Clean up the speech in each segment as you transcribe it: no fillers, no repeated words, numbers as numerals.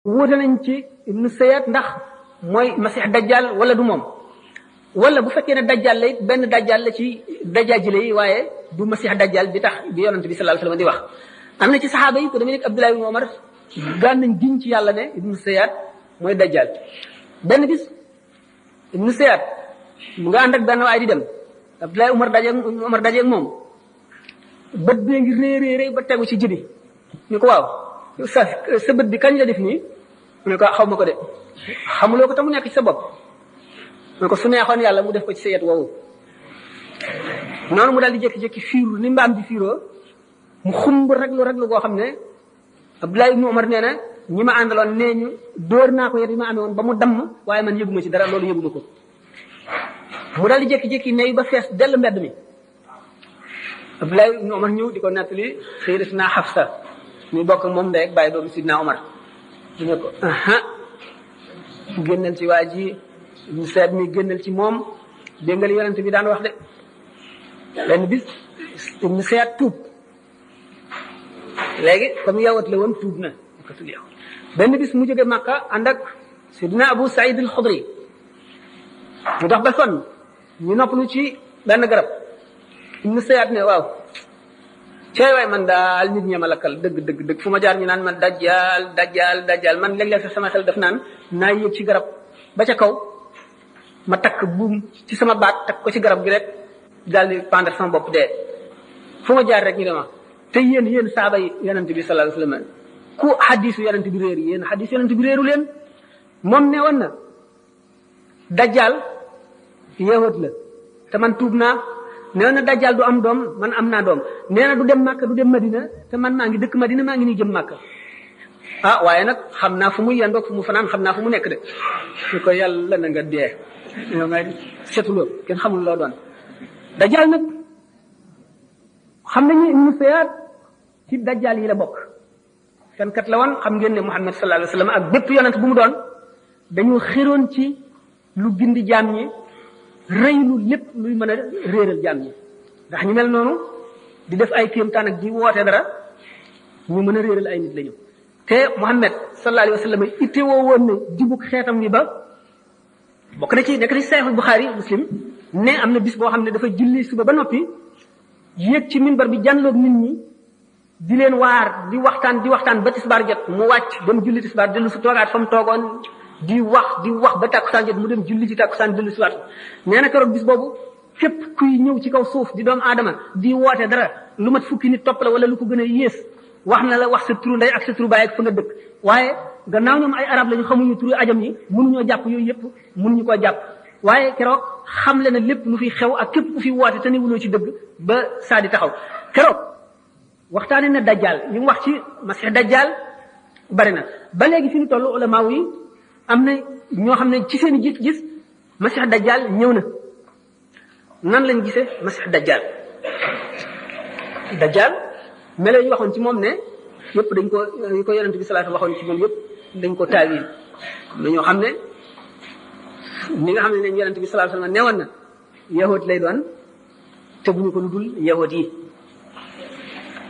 wuute nañ ci ibnu sayat ndax mooy masix dajjal wala du moom wala bu fekkee ne dajjal la it benn dajjal la ci dajaajile yi waaye du masix dajjal bi tax bi yonent bi sallallahu alayhi wasallam di wax am na ci saxaaba yi ko dama nekk Abdullah ibn Umar gaan nañ giñ ci yàlla ne ibnu sayat mooy dajjal benn bis ibnu sayat mu nga ànd ak benn waay di dem Abdullah Umar dajeeg moom bët bee ngi réeréeré ba tegu ci jëbi ñu ko waaw sa bët bi kañ la def nii mu ne ko xaw ma ko de xamuloo ko te mu nekk ci sa bopp mu ne ko su neexoon yàlla mu def ko ci sa yet woowu noonu mu daal di jékki-jékki fiiru ni mbaam di fiiroo mu xumb raglu goo xam ne Abdullah ibn Umar nee na ñi ma àndaloon nee ñu dóor naa ko yet yi ma amee woon ba mu damm waaye man yëguma ci dara loolu yëguma ko mu daal di jékki-jékki ne ba fees dell mbedd mi Abdullah ibn Umar ñëw di ko nettali Sayyidatuna Hafsa ñu bokk moom ndey ak bàyyi doomu Sidna Umar ñu ne ko génnal ci waa ji ñu seet mi génnal ci moom dégg nga li yonent bi daan wax de benn bis ñu seet tuub léegi comme yawat la woon tuub na ko tudd yow benn bis mu jóge Makka ànd ak Sidna Abu Saïd al-Khudri ñu dox ba sonn ñu noppalu ci benn garab ñu seet ne waaw cey waay man daal nit ñi ma lakkal dëgg fu ma jaar ñu naan man dajjal man léeg-léeg sax sama xel def naan naa yéeg ci garab ba ca kaw ma takk buum ci sama baat takk ko ci garab gi rek daal di pendre sama bopp dee fu ma jaar rek ñu dema te yéen saaba yi yonent bi sallallahu alayhi wasallam ku xadisu yonent bi réer yéen xadisu yonent bi réeru leen moom ne woon na dajjal yahud la te man tuub naa nee na dajjal du am doom man am naa doom nee na du dem Makka du dem Madina te man maa ngi dëkk Madina maa ngi nii jëm Makka waaye nag xam naa fu muy yendoog fu mu fanaan xam naa fu mu nekk de ñu ko yàlla na nga dee yow ngay setuloo kenn xamul loo doon dajjal nag xam nañu Ibnu Sayyad ci dajjal yi la bokk fenkat la woon xam ngeen ne Muhammad sallallahu alayhi wasallam ak bépp yonent bu mu doon dañoo xéroon ci lu gindi jaam ñi rëylu lépp luy mën a réeral jaam ñi ndax ñu mel noonu di def ay kéemtaan ak di woote dara ñu mën a réeral ay nit lañu te Muhammad sallallahu alayhi wa sallam itte woo woon ne jubug xeetam wi ba bokk na ci nekk ci Sahih Bukhari Muslim ne am na bis boo xam ne dafa julli suba ba noppi yéeg ci minbar bi jànloog nit ñi di leen waar di waxtaan ba tisbaar jot mu wàcc dem julli tisbaar dellu su toogaat fa mu toogoon di wax ba tàkkusaan jot mu dem julli ci tàkkusaan dellu si waat nee na keroog bis boobu képp kuy ñëw ci kaw suuf di doomu aadama di woote dara lu mat fukki nit topp la wala lu ko gën a yées wax na la wax sa turu ndey ak sa turu baay ak fa nga dëkk waaye gannaaw ñoom ay arab lañu xamuñu turu ajam yi mënuñoo jàpp yooyu yëpp mënuñu koo jàpp waaye keroog xamle na lépp lu fi xew ak képp ku fi woote te ne wuloo ci dëgg ba saa di taxaw keroog waxtaane na dajjal li mu wax ci masih dajjal bari na ba léegi fi ñu toll ulama yi am na ñoo xam ne ci seen i gis masih dajjal ñëw na nan lañ gisee masih dajjal melo yi waxoon ci moom ne yëpp dañ ko yonent bi sallallahu alayhi wasallam waxoon ci moom yëpp dañ ko taawil dañoo xam ne ni nga xam ne yonent bi sallallahu alayhi wasallam newoon na yahud lay doon te bu ñu ko lu dul yahud yi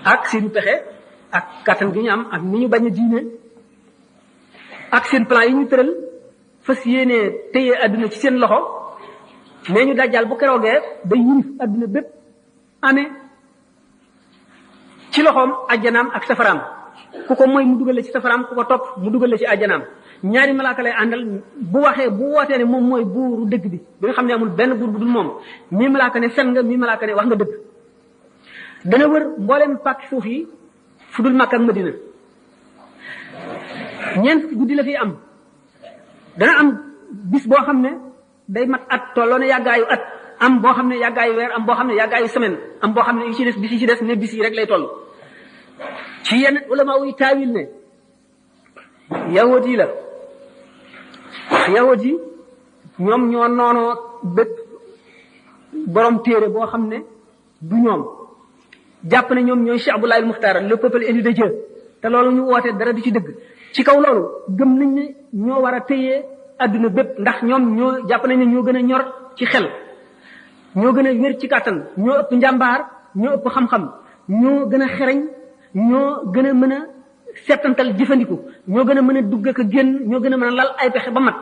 ak seen pexe ak kattan gi ñu am ak ni ñu bañ a diine ak seen plan yi ñu tëral fas yéenee téye adduna ci seen loxo nee ñu dajjal bu keroogee day yilif adduna bépp amee ci loxoom ajjanaam ak safaraam ku ko mooy mu dugal la ci safaraam ku ko topp mu dugal la ci ajjanaam ñaari malaaka lay àndal bu wootee ne moom mooy buuru dëgg bi nga xam ne amul benn buur bu dul moom mii malaaka ne fen nga mii malaaka ne wax nga dëgg dana wër mboolem pàkk suuf yi fu dul Makka ak Madina ñeent fukki guddi la fi am dana am bis boo xam ne day mat at tolloo ne yàggaayu at am boo xam ne yàggaayu weer am boo xam ne yàggaayu semaine am boo xam ne yi ci des bis yi ci des ne bis yi rek lay toll ci yenn ulama yi taawil ne yahud yi la yahud yi ñoom ñoo noonoo bépp borom téere boo xam ne du ñoom jàpp ne ñoom ñooy Cheikh Abdoulaye Mukhtar le peuple élu de Dieu te loolu ñu woote dara du ci dëgg ci kaw loolu gëm nañ ne ñoo war a téye adduna bépp ndax ñoom ñoo jàpp nañ ne ñoo gën a ñor ci xel ñoo gën a wér ci kàttan ñoo ëpp njàmbaar ñoo ëpp xam-xam ñoo gën a xereñ ñoo gën a mën a seetantal jëfandiku ñoo gën a mën a dugg ak a génn ñoo gën a mën a lal ay pexe ba mat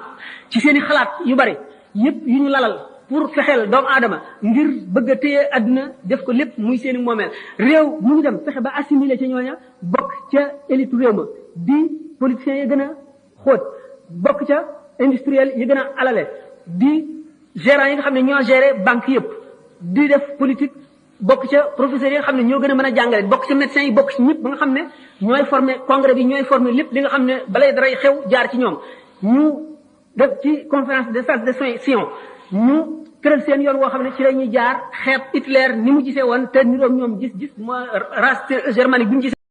ci seen i xalaat yu bari yépp yu ñu lalal pour fexeel doomu aadama ngir bëgg a téye àdduna def ko lépp muy seen i moomeel réew mu ñu dem fexe ba assimilé ca ñooña bokk ca élite réew ma di politiciens yi gën a xóot bokk ca industriel yi gën a alale di gérants yi nga xam ne ñoo géré banque yëpp di def politique bokk ca professeurs yi nga xam ne ñoo gën a mën a jàngale bokk ca médecins yi bokk ci ñëpp ba nga xam ne ñooy formé congrès bi ñooy formé lépp li nga xam ne balay daray xew jaar ci ñoom ñu def ci conférence des sages de Sion ñu tëral seen yoon woo xam ne ci la ñuy jaar xeeb Hitler ni mu gisee woon te niroom ñoom gis-gis mooy race germanique bi mu gisee